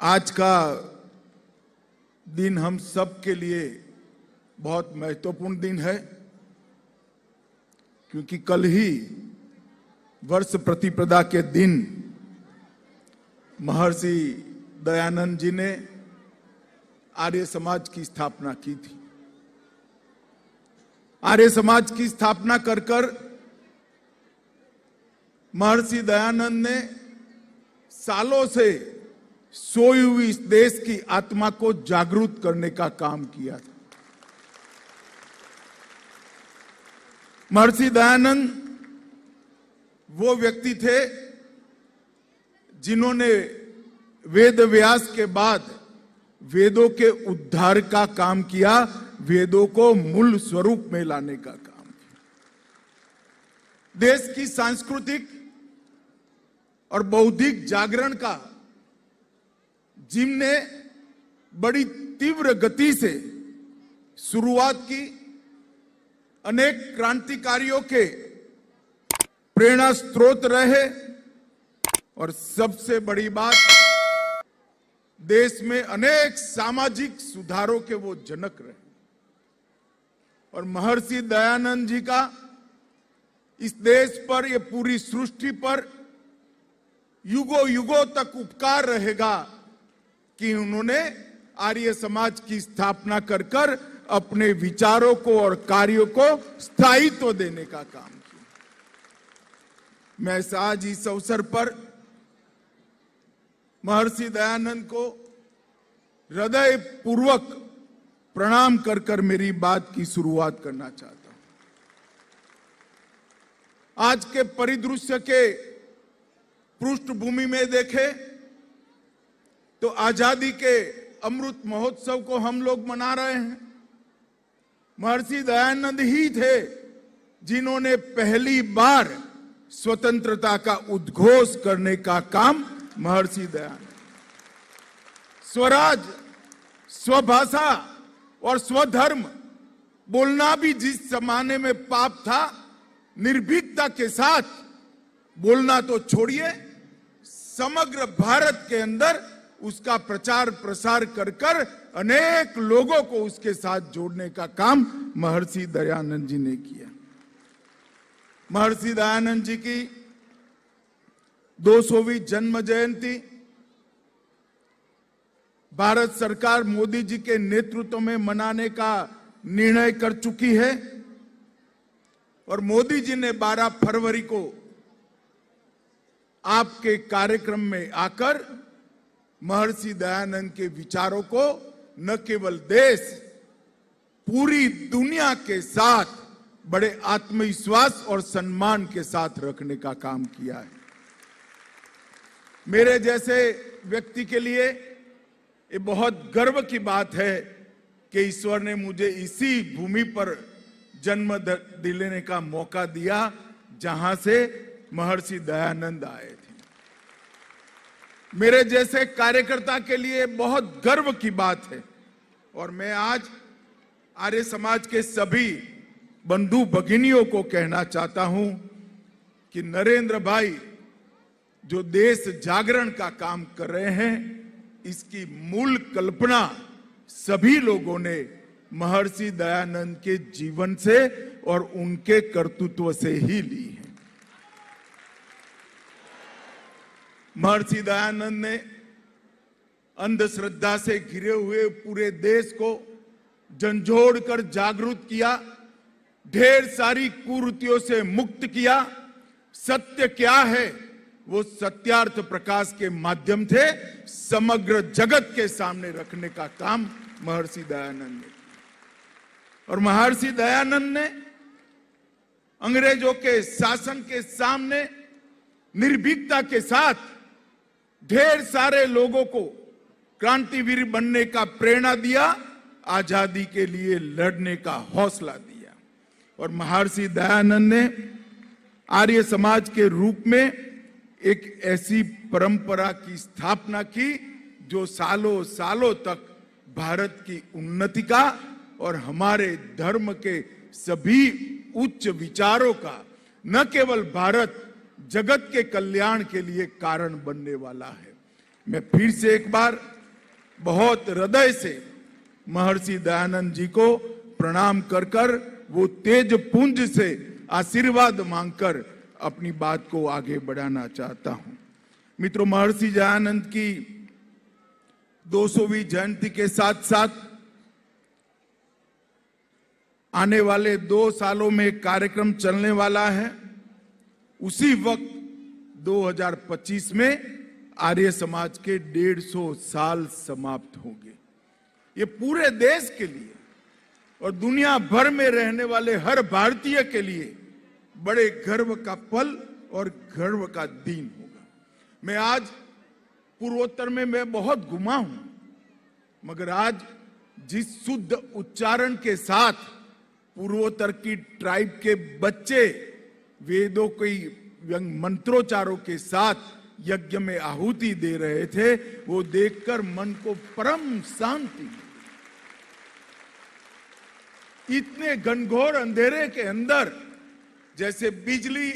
आज का दिन हम सब के लिए बहुत महत्वपूर्ण दिन है, क्योंकि कल ही वर्ष प्रतिपदा के दिन महर्षि दयानंद जी ने आर्य समाज की स्थापना की थी। आर्य समाज की स्थापना कर कर महर्षि दयानंद ने सालों से सोई हुई इस देश की आत्मा को जागरूक करने का काम किया था। महर्षि दयानंद वो व्यक्ति थे जिन्होंने वेद व्यास के बाद वेदों के उद्धार का काम किया, वेदों को मूल स्वरूप में लाने का काम किया। देश की सांस्कृतिक और बौद्धिक जागरण का जिनने बड़ी तीव्र गति से शुरुआत की, अनेक क्रांतिकारियों के प्रेरणा स्रोत रहे और सबसे बड़ी बात, देश में अनेक सामाजिक सुधारों के वो जनक रहे। और महर्षि दयानंद जी का इस देश पर, ये पूरी सृष्टि पर युगों युगों तक उपकार रहेगा कि उन्होंने आर्य समाज की स्थापना कर कर अपने विचारों को और कार्यों को स्थायित्व देने का काम किया। मैं आज इस अवसर पर महर्षि दयानंद को हृदय पूर्वक प्रणाम कर कर मेरी बात की शुरुआत करना चाहता हूं। आज के परिदृश्य के पृष्ठभूमि में देखें तो आजादी के अमृत महोत्सव को हम लोग मना रहे हैं। महर्षि दयानंद ही थे जिन्होंने पहली बार स्वतंत्रता का उद्घोष करने का काम महर्षि दयानंद। स्वराज, स्वभाषा और स्वधर्म बोलना भी जिस जमाने में पाप था, निर्भीकता के साथ बोलना तो छोड़िए, समग्र भारत के अंदर उसका प्रचार प्रसार कर कर अनेक लोगों को उसके साथ जोड़ने का काम महर्षि दयानंद जी ने किया। महर्षि दयानंद जी की 200वीं जन्म जयंती भारत सरकार मोदी जी के नेतृत्व में मनाने का निर्णय कर चुकी है और मोदी जी ने 12 फरवरी को आपके कार्यक्रम में आकर महर्षि दयानंद के विचारों को न केवल देश, पूरी दुनिया के साथ बड़े आत्मविश्वास और सम्मान के साथ रखने का काम किया है। मेरे जैसे व्यक्ति के लिए ये बहुत गर्व की बात है कि ईश्वर ने मुझे इसी भूमि पर जन्म दिलाने का मौका दिया जहां से महर्षि दयानंद आए थे। मेरे जैसे कार्यकर्ता के लिए बहुत गर्व की बात है और मैं आज आर्य समाज के सभी बंधु भगिनियों को कहना चाहता हूं कि नरेंद्र भाई जो देश जागरण का काम कर रहे हैं, इसकी मूल कल्पना सभी लोगों ने महर्षि दयानंद के जीवन से और उनके कर्तृत्व से ही ली है। महर्षि दयानंद ने अंधश्रद्धा से घिरे हुए पूरे देश को झंझोड़ कर जागरूक किया, ढेर सारी कुरीतियों से मुक्त किया। सत्य क्या है वो सत्यार्थ प्रकाश के माध्यम से समग्र जगत के सामने रखने का काम महर्षि दयानंद ने। और महर्षि दयानंद ने अंग्रेजों के शासन के सामने निर्भीकता के साथ ढेर सारे लोगों को क्रांतिवीर बनने का प्रेरणा दिया, आजादी के लिए लड़ने का हौसला दिया। और महर्षि दयानंद ने आर्य समाज के रूप में एक ऐसी परंपरा की स्थापना की जो सालों सालों तक भारत की उन्नति का और हमारे धर्म के सभी उच्च विचारों का न केवल भारत, जगत के कल्याण के लिए कारण बनने वाला है। मैं फिर से एक बार बहुत हृदय से महर्षि दयानंद जी को प्रणाम कर कर वो तेज पुंज से आशीर्वाद मांगकर अपनी बात को आगे बढ़ाना चाहता हूं। मित्रों, महर्षि दयानंद की 200वीं जयंती के साथ साथ आने वाले 2 सालों में एक कार्यक्रम चलने वाला है। उसी वक्त 2025 में आर्य समाज के 150 साल समाप्त होंगे। ये पूरे देश के लिए और दुनिया भर में रहने वाले हर भारतीय के लिए बड़े गर्व का पल और गर्व का दिन होगा। मैं आज पूर्वोत्तर में मैं बहुत घुमा हूं, मगर आज जिस शुद्ध उच्चारण के साथ पूर्वोत्तर की ट्राइब के बच्चे वेदों के मंत्रोच्चारों के साथ यज्ञ में आहुति दे रहे थे, वो देखकर मन को परम शांति। इतने घनघोर अंधेरे के अंदर जैसे बिजली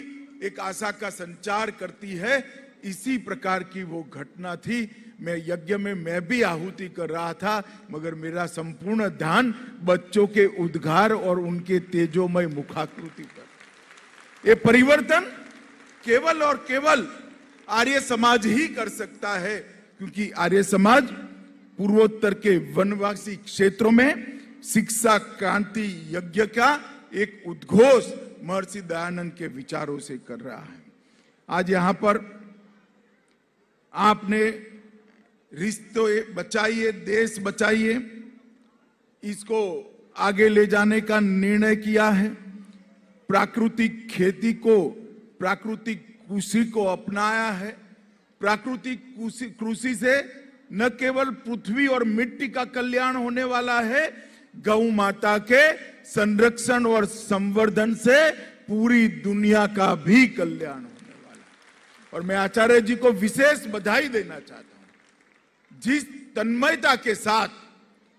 एक आशा का संचार करती है, इसी प्रकार की वो घटना थी। मैं यज्ञ में मैं भी आहुति कर रहा था, मगर मेरा संपूर्ण ध्यान बच्चों के उद्गार और उनके तेजोमय मुखाकृति पर। ये परिवर्तन केवल और केवल आर्य समाज ही कर सकता है, क्योंकि आर्य समाज पूर्वोत्तर के वनवासी क्षेत्रों में शिक्षा क्रांति यज्ञ का एक उद्घोष महर्षि दयानंद के विचारों से कर रहा है। आज यहां पर आपने रिश्ते बचाइए देश बचाइए इसको आगे ले जाने का निर्णय किया है। प्राकृतिक खेती को, प्राकृतिक कृषि को अपनाया है। प्राकृतिक कृषि से न केवल पृथ्वी और मिट्टी का कल्याण होने वाला है, गौ माता के संरक्षण और संवर्धन से पूरी दुनिया का भी कल्याण होने वाला है। और मैं आचार्य जी को विशेष बधाई देना चाहता हूं। जिस तन्मयता के साथ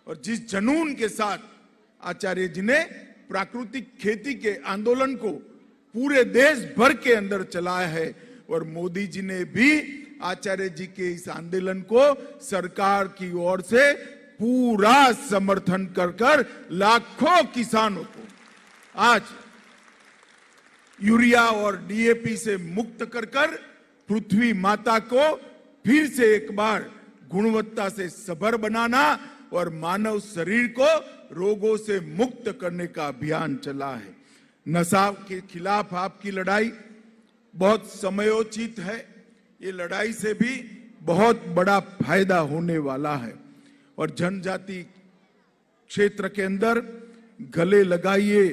और जिस जुनून के साथ आचार्य जी ने प्राकृतिक खेती के आंदोलन को पूरे देश भर के अंदर चलाया है, और मोदी जी ने भी आचार्य जी के इस आंदोलन को सरकार की ओर से पूरा समर्थन कर लाखों किसानों को आज यूरिया और डीएपी से मुक्त कर पृथ्वी माता को फिर से एक बार गुणवत्ता से सभर बनाना और मानव शरीर को रोगों से मुक्त करने का अभियान चला है। नशा के खिलाफ आपकी लड़ाई बहुत समयोचित है। ये लड़ाई से भी बहुत बड़ा फायदा होने वाला है। और जनजाति क्षेत्र के अंदर गले लगाइए,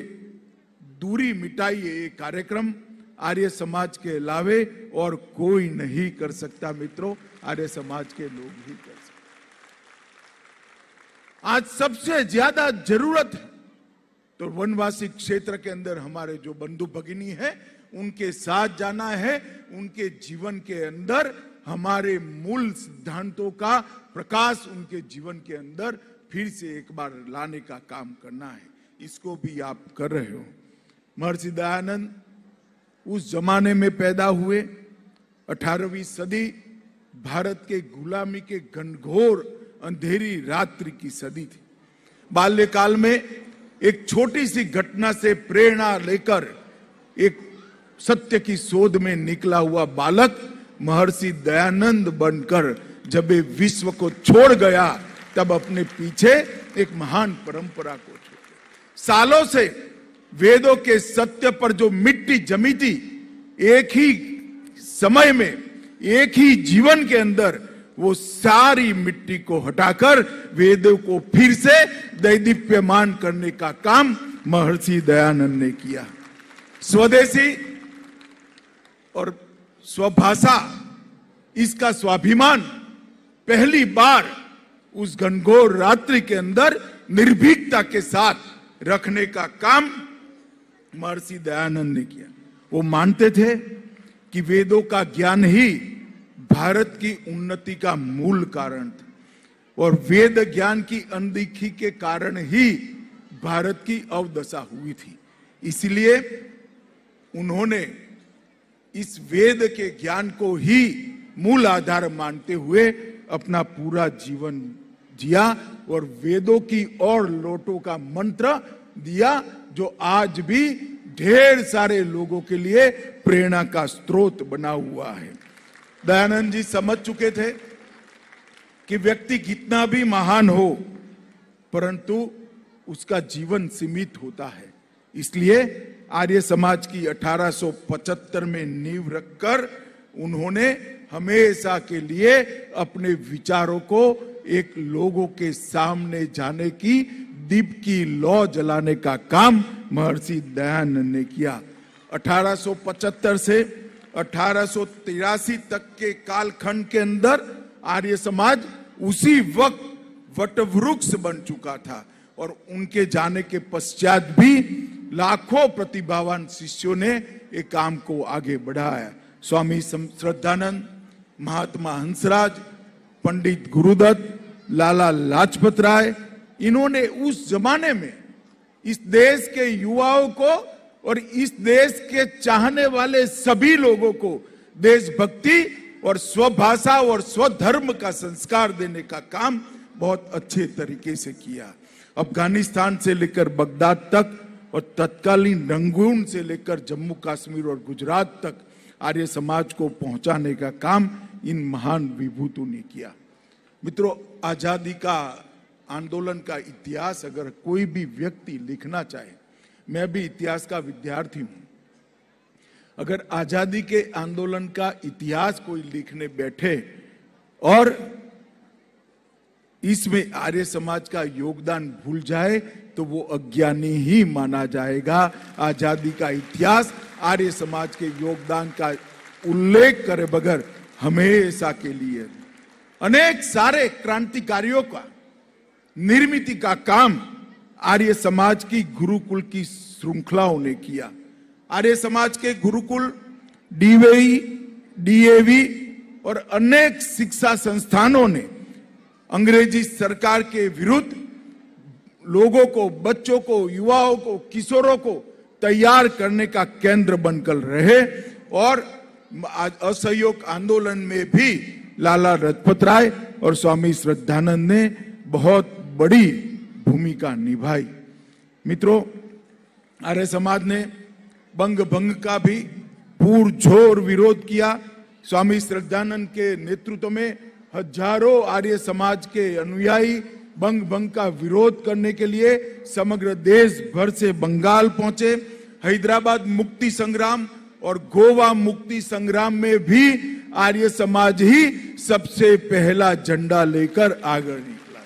दूरी मिटाइए, ये कार्यक्रम आर्य समाज के अलावे और कोई नहीं कर सकता। मित्रों, आर्य समाज के लोग ही कर सकते। आज सबसे ज्यादा जरूरत है तो वनवासी क्षेत्र के अंदर हमारे जो बंधु भगिनी है उनके साथ जाना है, उनके जीवन के अंदर हमारे मूल सिद्धांतों का प्रकाश उनके जीवन के अंदर फिर से एक बार लाने का काम करना है। इसको भी आप कर रहे हो। महर्षि दयानंद उस जमाने में पैदा हुए, 18वीं सदी भारत के गुलामी के घनघोर अंधेरी रात्रि की सदी थी। बाल्यकाल में एक छोटी सी घटना से प्रेरणा लेकर एक सत्य की शोध में निकला हुआ बालक महर्षि दयानंद बनकर जब ये विश्व को छोड़ गया, तब अपने पीछे एक महान परंपरा को छोड़। सालों से वेदों के सत्य पर जो मिट्टी जमी थी, एक ही समय में एक ही जीवन के अंदर वो सारी मिट्टी को हटाकर वेदों को फिर से दैदीप्यमान करने का काम महर्षि दयानंद ने किया। स्वदेशी और स्वभाषा, इसका स्वाभिमान पहली बार उस घनघोर रात्रि के अंदर निर्भीकता के साथ रखने का काम महर्षि दयानंद ने किया। वो मानते थे कि वेदों का ज्ञान ही भारत की उन्नति का मूल कारण था और वेद ज्ञान की अनदेखी के कारण ही भारत की अवदशा हुई थी। इसलिए उन्होंने इस वेद के ज्ञान को ही मूल आधार मानते हुए अपना पूरा जीवन जिया और वेदों की और लोटों का मंत्र दिया, जो आज भी ढेर सारे लोगों के लिए प्रेरणा का स्रोत बना हुआ है। दयानंद जी समझ चुके थे कि व्यक्ति कितना भी महान हो, परंतु उसका जीवन सीमित होता है। इसलिए आर्य समाज की 1875 में नींव रखकर उन्होंने हमेशा के लिए अपने विचारों को एक लोगों के सामने जाने की, दीप की लौ जलाने का काम महर्षि दयानंद ने किया। 1875 से 1883 तक के कालखंड के अंदर आर्य समाज उसी वक्त वटवृक्ष बन चुका था और उनके जाने के पश्चात भी लाखों प्रतिभावान शिष्यों ने एक काम को आगे बढ़ाया। स्वामी श्रद्धानंद, महात्मा हंसराज, पंडित गुरुदत्त, लाला लाजपत राय, इन्होंने उस जमाने में इस देश के युवाओं को और इस देश के चाहने वाले सभी लोगों को देशभक्ति और स्वभाषा और स्वधर्म का संस्कार देने का काम बहुत अच्छे तरीके से किया। अफगानिस्तान से लेकर बगदाद तक और तत्कालीन रंगून से लेकर जम्मू कश्मीर और गुजरात तक आर्य समाज को पहुंचाने का काम इन महान विभूतों ने किया। मित्रों, आजादी का आंदोलन का इतिहास अगर कोई भी व्यक्ति लिखना चाहे, मैं भी इतिहास का विद्यार्थी हूं, अगर आजादी के आंदोलन का इतिहास कोई लिखने बैठे और इसमें आर्य समाज का योगदान भूल जाए तो वो अज्ञानी ही माना जाएगा। आजादी का इतिहास आर्य समाज के योगदान का उल्लेख करे बगैर हमेशा के लिए अनेक सारे क्रांतिकारियों का निर्मिति का काम आर्य समाज की गुरुकुल की श्रृंखलाओं ने किया। आर्य समाज के गुरुकुल, डीवीई, डीएवी और अनेक शिक्षा संस्थानों ने अंग्रेजी सरकार के विरुद्ध लोगों को, बच्चों को, युवाओं को, किशोरों को तैयार करने का केंद्र बनकर रहे और असहयोग आंदोलन में भी लाला लाजपत राय और स्वामी श्रद्धानंद ने बहुत बड़ी भूमिका निभाई। मित्रों, आर्य समाज ने बंग भंग का भी पुरजोर विरोध किया। स्वामी श्रद्धानंद के नेतृत्व में हजारों आर्य समाज के अनुयायी बंग भंग का विरोध करने के लिए समग्र देश भर से बंगाल पहुंचे। हैदराबाद मुक्ति संग्राम और गोवा मुक्ति संग्राम में भी आर्य समाज ही सबसे पहला झंडा लेकर आगे निकला।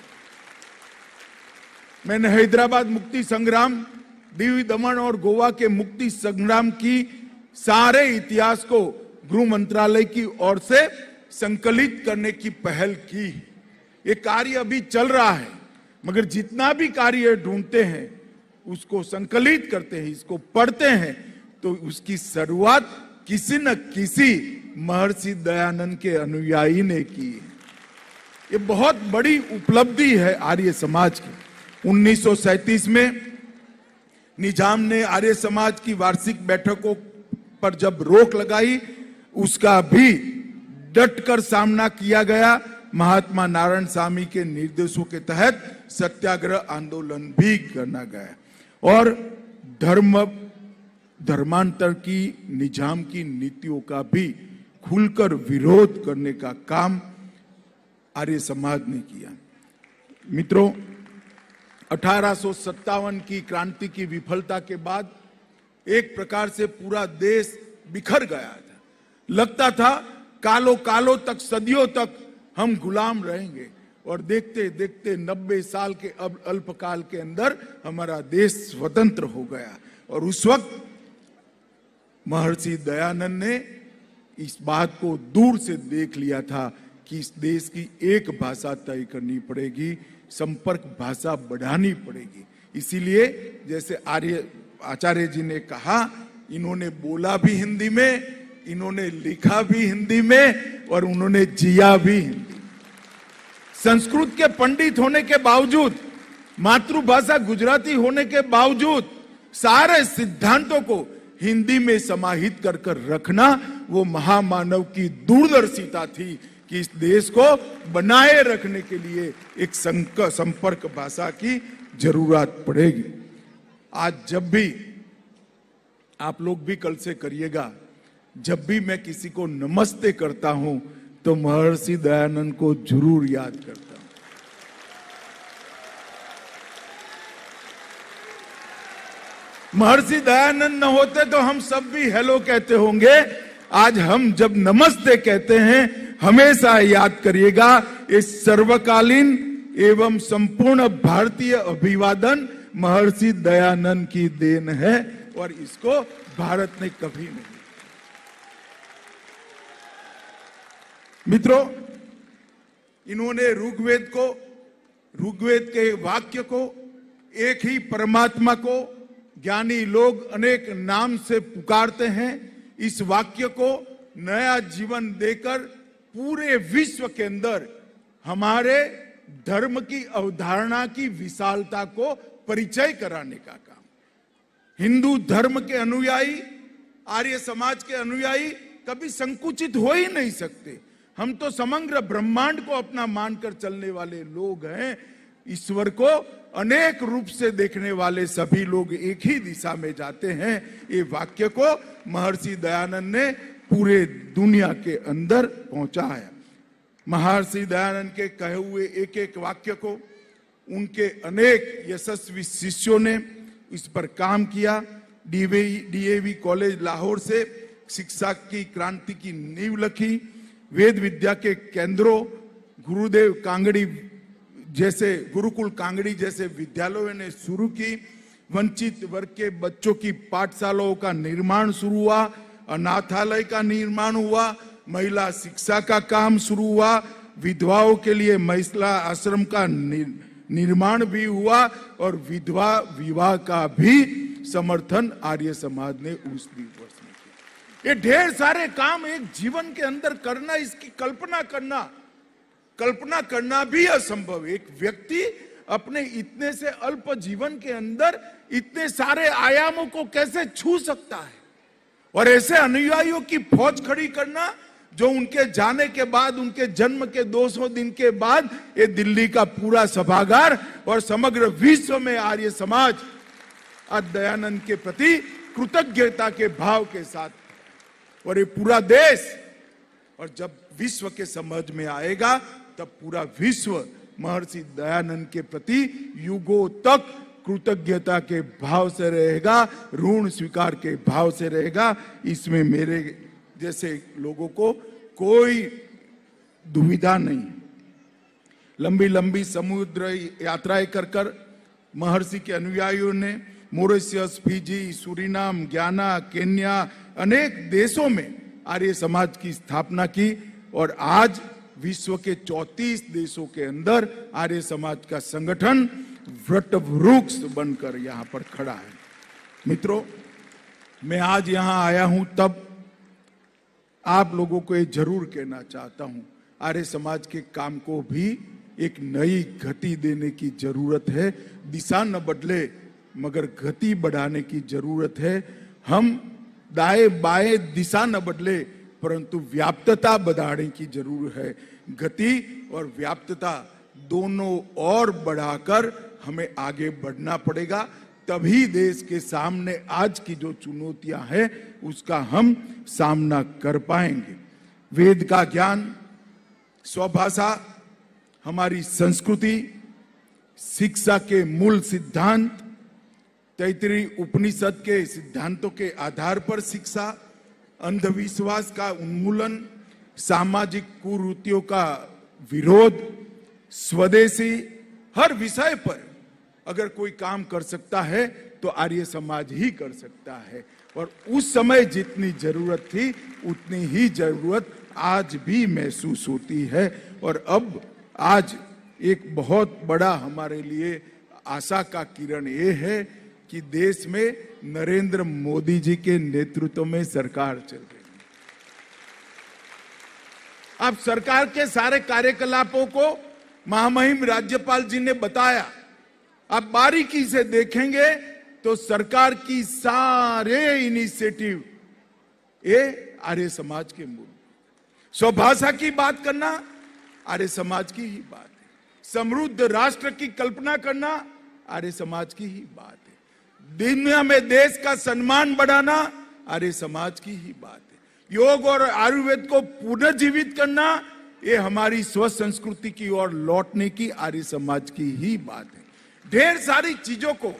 मैंने हैदराबाद मुक्ति संग्राम, दीव दमन और गोवा के मुक्ति संग्राम की सारे इतिहास को गृह मंत्रालय की ओर से संकलित करने की पहल की। ये कार्य अभी चल रहा है, मगर जितना भी कार्य ढूंढते हैं उसको संकलित करते हैं, इसको पढ़ते हैं, तो उसकी शुरुआत किसी न किसी महर्षि दयानंद के अनुयायी ने की। ये बहुत बड़ी उपलब्धि है आर्य समाज की। 1937 में निजाम ने आर्य समाज की वार्षिक बैठकों पर जब रोक लगाई, उसका भी डटकर सामना किया गया। महात्मा नारायण स्वामी के निर्देशों के तहत सत्याग्रह आंदोलन भी करना गया और धर्मांतर की निजाम की नीतियों का भी खुलकर विरोध करने का काम आर्य समाज ने किया। मित्रों, 1857 की क्रांति की विफलता के बाद एक प्रकार से पूरा देश बिखर गया था। लगता था कालों कालों तक, सदियों तक हम गुलाम रहेंगे और देखते देखते 90 साल के अब अल्पकाल के अंदर हमारा देश स्वतंत्र हो गया। और उस वक्त महर्षि दयानंद ने इस बात को दूर से देख लिया था कि इस देश की एक भाषा तय करनी पड़ेगी, संपर्क भाषा बढ़ानी पड़ेगी। इसीलिए जैसे आचार्य जी ने कहा, इन्होंने बोला भी हिंदी में, इन्होंने लिखा भी हिंदी में और उन्होंने जिया भी हिंदी। संस्कृत के पंडित होने के बावजूद, मातृभाषा गुजराती होने के बावजूद सारे सिद्धांतों को हिंदी में समाहित कर रखना वो महामानव की दूरदर्शिता थी कि इस देश को बनाए रखने के लिए एक संपर्क भाषा की जरूरत पड़ेगी। आज जब भी आप लोग भी कल से करिएगा, जब भी मैं किसी को नमस्ते करता हूं तो महर्षि दयानंद को जरूर याद करता हूं। महर्षि दयानंद न होते तो हम सब भी हेलो कहते होंगे। आज हम जब नमस्ते कहते हैं, हमेशा याद करिएगा, इस सर्वकालीन एवं संपूर्ण भारतीय अभिवादन महर्षि दयानंद की देन है और इसको भारत ने कभी नहीं। मित्रों, इन्होंने ऋग्वेद के वाक्य को, एक ही परमात्मा को ज्ञानी लोग अनेक नाम से पुकारते हैं। इस वाक्य को नया जीवन देकर पूरे विश्व के अंदर हमारे धर्म की अवधारणा की विशालता को परिचय कराने का काम। हिंदू धर्म के अनुयायी, आर्य समाज के अनुयायी कभी संकुचित हो ही नहीं सकते। हम तो समग्र ब्रह्मांड को अपना मानकर चलने वाले लोग हैं। ईश्वर को अनेक रूप से देखने वाले सभी लोग एक ही दिशा में जाते हैं। ये वाक्य को महर्षि दयानंद ने पूरे दुनिया के अंदर पहुंचाया। महर्षि दयानंद के कहे हुए एक एक वाक्य को उनके अनेक यशस्वी शिष्यों ने इस पर काम किया। डीएवी कॉलेज लाहौर से शिक्षा की क्रांति की नींव रखी। वेद विद्या के केंद्रों, गुरुकुल कांगड़ी जैसे विद्यालयों ने शुरू की। वंचित वर्ग के बच्चों की पाठशालाओं का निर्माण शुरू हुआ। अनाथालय का निर्माण हुआ। महिला शिक्षा का काम शुरू हुआ। विधवाओं के लिए महिला आश्रम का निर्माण भी हुआ और विधवा विवाह का भी समर्थन आर्य समाज ने उस वर्ष में किया। ये ढेर सारे काम एक जीवन के अंदर करना, इसकी कल्पना करना भी असंभव। एक व्यक्ति अपने इतने से अल्प जीवन के अंदर इतने सारे आयामों को कैसे छू सकता है, और ऐसे अनुयायियों की फौज खड़ी करना जो उनके जाने के बाद, उनके जन्म के 200 दिन के बाद ये दिल्ली का पूरा सभागार और समग्र विश्व में आर्य समाज आज दयानंद के प्रति कृतज्ञता के भाव के साथ, और ये पूरा देश, और जब विश्व के समझ में आएगा तब पूरा विश्व महर्षि दयानंद के प्रति युगों तक कृतज्ञता के भाव से रहेगा, ऋण स्वीकार के भाव से रहेगा। इसमें मेरे जैसे लोगों को कोई दुविधा नहीं। लंबी लंबी समुद्र यात्राएं कर महर्षि के अनुयायियों ने मॉरिशस, फिजी, सूरीनाम, घाना, केन्या अनेक देशों में आर्य समाज की स्थापना की, और आज विश्व के 34 देशों के अंदर आर्य समाज का संगठन वट वृक्ष बनकर यहां पर खड़ा है। मित्रों, मैं आज यहां आया हूं तब आप लोगों को ये जरूर कहना चाहता हूं, आर्य समाज के काम को भी एक नई गति देने की जरूरत है। दिशा न बदले मगर गति बढ़ाने की जरूरत है। हम दाएं बाएं दिशा न बदले परंतु व्याप्तता बढ़ाने की जरूरत है। गति और व्याप्तता दोनों और बढ़ाकर हमें आगे बढ़ना पड़ेगा, तभी देश के सामने आज की जो चुनौतियां हैं उसका हम सामना कर पाएंगे। वेद का ज्ञान, स्वभाषा, हमारी संस्कृति, शिक्षा के मूल सिद्धांत, तैत्तिरीय उपनिषद के सिद्धांतों के आधार पर शिक्षा, अंधविश्वास का उन्मूलन, सामाजिक कुरीतियों का विरोध, स्वदेशी, हर विषय पर अगर कोई काम कर सकता है तो आर्य समाज ही कर सकता है। और उस समय जितनी जरूरत थी उतनी ही जरूरत आज भी महसूस होती है। और अब आज एक बहुत बड़ा हमारे लिए आशा का किरण ये है कि देश में नरेंद्र मोदी जी के नेतृत्व में सरकार चल रही है। अब सरकार के सारे कार्यकलापों को महामहिम राज्यपाल जी ने बताया। आप बारीकी से देखेंगे तो सरकार की सारे इनिशिएटिव ये आर्य समाज के मूल। स्वभाषा की बात करना आर्य समाज की ही बात है। समृद्ध राष्ट्र की कल्पना करना आर्य समाज की ही बात है। दुनिया में देश का सम्मान बढ़ाना आर्य समाज की ही बात है। योग और आयुर्वेद को पुनर्जीवित करना, ये हमारी स्व संस्कृति की ओर लौटने की आर्य समाज की ही बात है। ढेर सारी चीजों को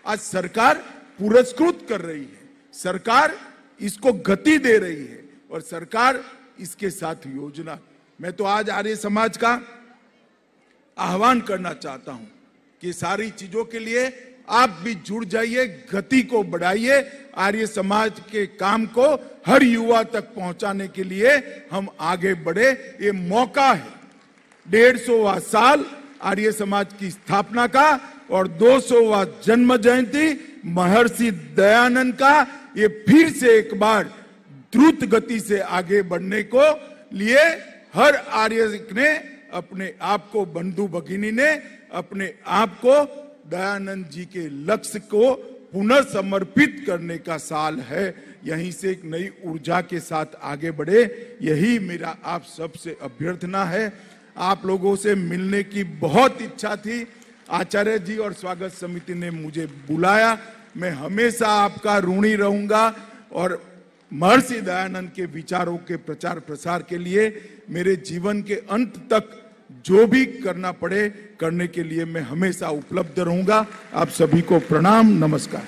आज सरकार पुरस्कृत कर रही है, सरकार इसको गति दे रही है और सरकार इसके साथ योजना। मैं तो आज आर्य समाज का आह्वान करना चाहता हूं कि सारी चीजों के लिए आप भी जुड़ जाइए, गति को बढ़ाइए। आर्य समाज के काम को हर युवा तक पहुंचाने के लिए हम आगे बढ़े। ये मौका है 150वां साल आर्य समाज की स्थापना का और 200वां जन्म जयंती महर्षि दयानंद का, ये फिर से एक बार द्रुत गति से आगे बढ़ने को लिए हर आर्य ने अपने आप को, बंधु भगिनी ने अपने आप को दयानंद जी के लक्ष्य को पुनर्समर्पित करने का साल है। यहीं से एक नई ऊर्जा के साथ आगे बढ़े, यही मेरा आप सबसे अभ्यर्थना है। आप लोगों से मिलने की बहुत इच्छा थी, आचार्य जी और स्वागत समिति ने मुझे बुलाया। मैं हमेशा आपका ऋणी रहूंगा और महर्षि दयानंद के विचारों के प्रचार प्रसार के लिए मेरे जीवन के अंत तक जो भी करना पड़े करने के लिए मैं हमेशा उपलब्ध रहूंगा। आप सभी को प्रणाम, नमस्कार।